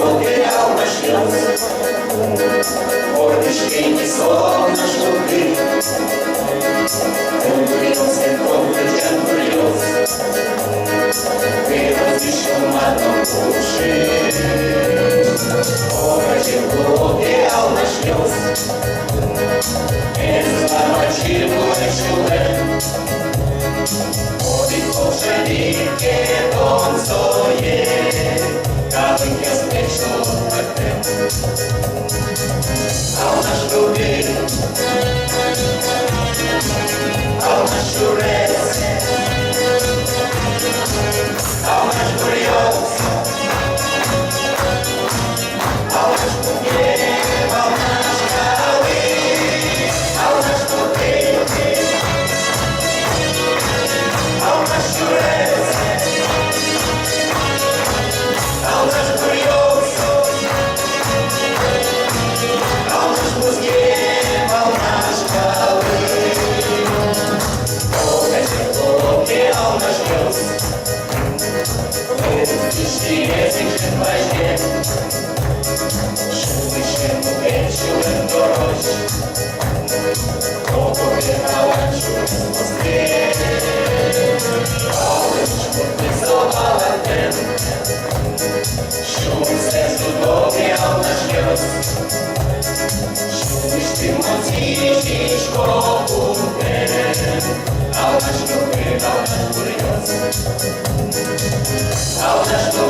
Океал наш слез, гордышки не сон наш любви. Curios, entonces curios, pero si chamado puxe, ora chegou que ao nasceu, exclamativo é chulé, odi koszeni que dom soje, kawin que as peixos batem, ao nas lubi. Almas churras, almas curiosas, almas porque, almas caí, almas porque, almas churras, almas curiosas, almas porque, almas caí. Almas meus, existia sem mais ver. Chuvando bem, chuvando hoje. Como correr ao anjo, você. Almas por sol balatendo. Chuvas do nome, almas meus. Chuvas de montes de escopo. Almas no peito, almas curiosas, almas no